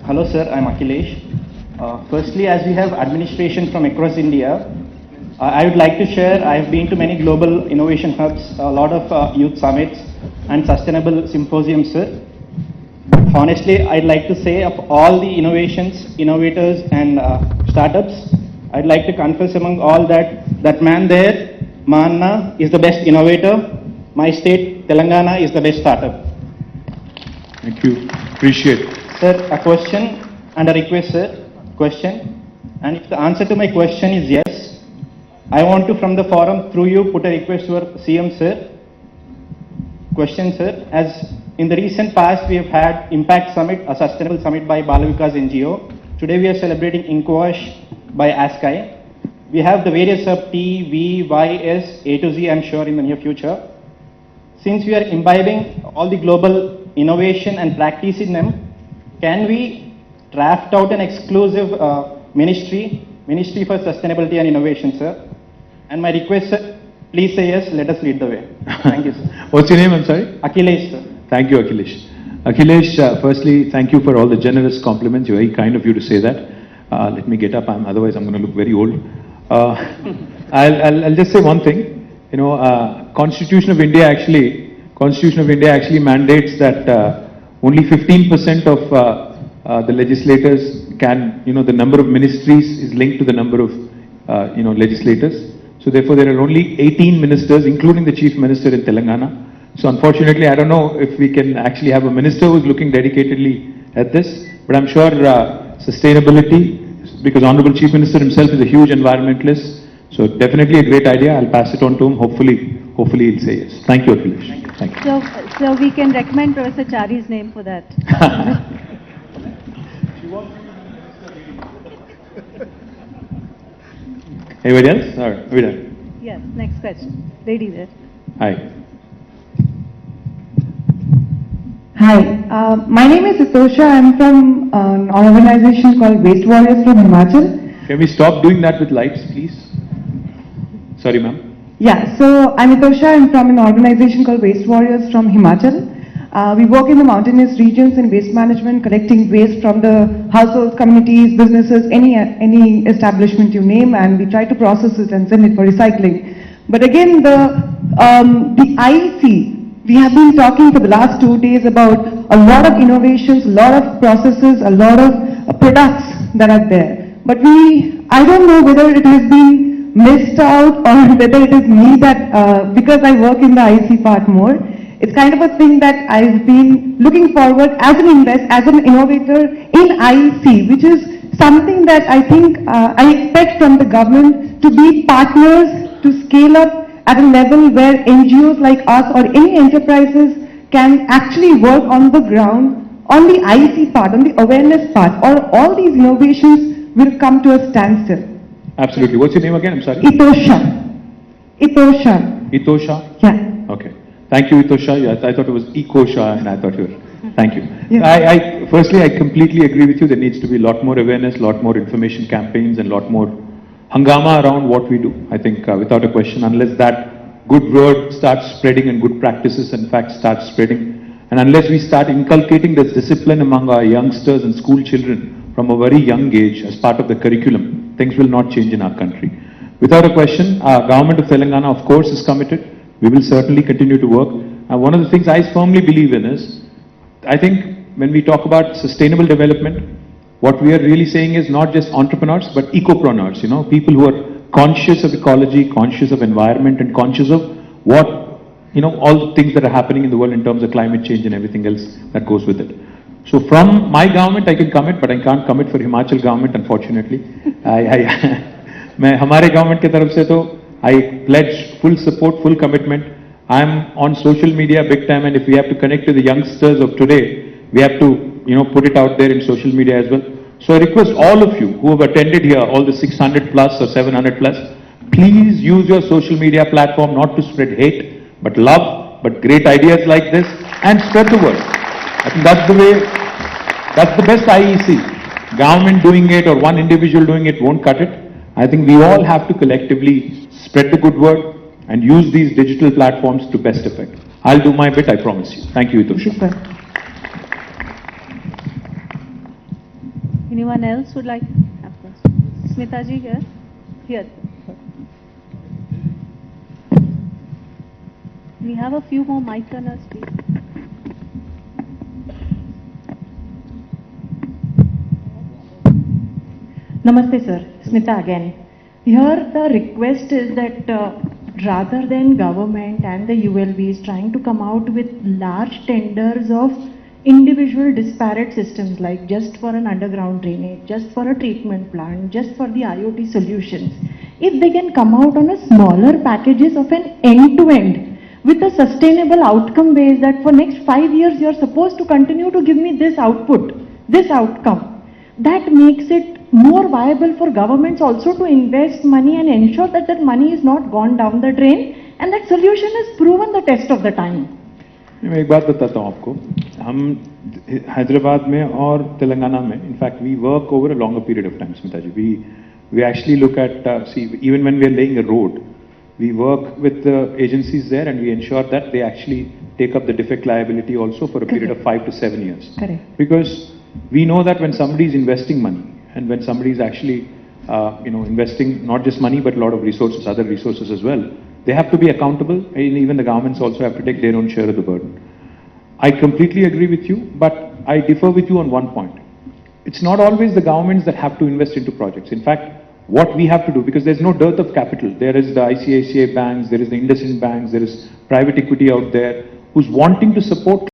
Hello sir, I'm Akhilesh. Firstly, as we have administration from across India, I would like to share, I have been to many global innovation hubs, a lot of youth summits and sustainable symposiums, sir. Honestly, I'd like to say of all the innovations, innovators and startups, I'd like to confess among all that man there, Manna, is the best innovator. My state, Telangana, is the best startup. Thank you. Appreciate it. Sir, a question and a request, sir. Question. And if the answer to my question is yes, I want to from the forum through you put a request to our CM, sir. Question, sir. As in the recent past, we have had Impact Summit, a sustainable summit by Balavikas NGO. Today we are celebrating Inkwash by ASCI. We have the various sub T, V, Y, S, A to Z, I'm sure in the near future. Since we are imbibing all the global innovation and practice in them, can we draft out an exclusive ministry for sustainability and innovation, sir? And my request, sir, please say yes, let us lead the way. Thank you, sir. What's your name, I'm sorry? Akhilesh, sir. Thank you, Akhilesh. Akhilesh, firstly, thank you for all the generous compliments. Very kind of you to say that. Let me get up, otherwise I'm going to look very old. I'll just say one thing. You know, Constitution of India actually mandates that only 15% of the legislators can, the number of ministries is linked to the number of, legislators. So therefore, there are only 18 ministers, including the Chief Minister in Telangana. So unfortunately, I don't know if we can actually have a minister who's looking dedicatedly at this, but I'm sure sustainability, because Honorable Chief Minister himself is a huge environmentalist, so definitely a great idea. I'll pass it on to him. Hopefully he'll say yes. Thank you, Akhilesh. Thank you. So we can recommend Professor Chari's name for that. Anybody else? All right, we're done. Yes, next question. Lady there. Hi. Hi, my name is Itosha. I'm from an organization called Waste Warriors from Himachal. Can we stop doing that with lights, please? Sorry, ma'am. Yeah, so I'm Itosha. I'm from an organization called Waste Warriors from Himachal. We work in the mountainous regions in waste management, collecting waste from the households, communities, businesses, any establishment you name, and we try to process it and send it for recycling. But again, the IEC, we have been talking for the last 2 days about a lot of innovations, a lot of processes, a lot of products that are there. But I don't know whether it has been missed out or whether it is me that, because I work in the IEC part more, it's kind of a thing that I've been looking forward as an innovator in IEC, which is something that I think I expect from the government to be partners to scale up at a level where NGOs like us or any enterprises can actually work on the ground, on the IEC part, on the awareness part, or all these innovations will come to a standstill. Absolutely. What's your name again? I'm sorry. Itosha. Itosha? Yeah. Okay. Thank you, Itosha. I thought it was Ekosha, and I thought you were. Thank you. Yeah. Firstly, I completely agree with you. There needs to be a lot more awareness, a lot more information campaigns, and a lot more hangama around what we do. I think without a question, unless that good word starts spreading and good practices, in fact, start spreading, and unless we start inculcating this discipline among our youngsters and school children from a very young age as part of the curriculum, things will not change in our country. Without a question, our government of Telangana, of course, is committed. We will certainly continue to work. One of the things I firmly believe in is, I think when we talk about sustainable development, what we are really saying is not just entrepreneurs, but ecopreneurs, people who are conscious of ecology, conscious of environment, and conscious of what, all the things that are happening in the world in terms of climate change and everything else that goes with it. So from my government, I can commit, but I can't commit for Himachal government, unfortunately. हमारे government की तरफ से तो I pledge full support, full commitment. I'm on social media big time, and if we have to connect to the youngsters of today, we have to, put it out there in social media as well. So I request all of you who have attended here, all the 600 plus or 700 plus, please use your social media platform not to spread hate, but love, but great ideas like this, and spread the word. I think that's the way, that's the best IEC. Government doing it or one individual doing it won't cut it. I think we all have to collectively spread the good word and use these digital platforms to best effect. I'll do my bit, I promise you. Thank you, Itosha. Anyone else would like to have questions? Smita ji here? Here. We have a few more mic runners, please. Namaste sir, Smita again. Here the request is that rather than government and the ULBs trying to come out with large tenders of individual disparate systems like just for an underground drainage, just for a treatment plant, just for the IoT solutions, if they can come out on a smaller packages of an end-to-end with a sustainable outcome base that for next 5 years you're supposed to continue to give me this output, this outcome, that makes it more viable for governments also to invest money and ensure that that money is not gone down the drain and that solution is proven the test of the time. मैं एक बात बताता हूँ आपको, हम हैदराबाद में और तेलंगाना में, in fact we work over a longer period of time, Smita ji, we actually look at, even when we are laying a road, we work with the agencies there and we ensure that they actually take up the defect liability also for a period of 5 to 7 years. Correct. Because we know that when somebody is investing money and when somebody is actually investing not just money but a lot of resources, other resources as well, they have to be accountable, and even the governments also have to take their own share of the burden. I completely agree with you, but I differ with you on one point. It's not always the governments that have to invest into projects. In fact, what we have to do, because there's no dearth of capital, there is the ICICI banks, there is the IndusInd banks, there is private equity out there who's wanting to support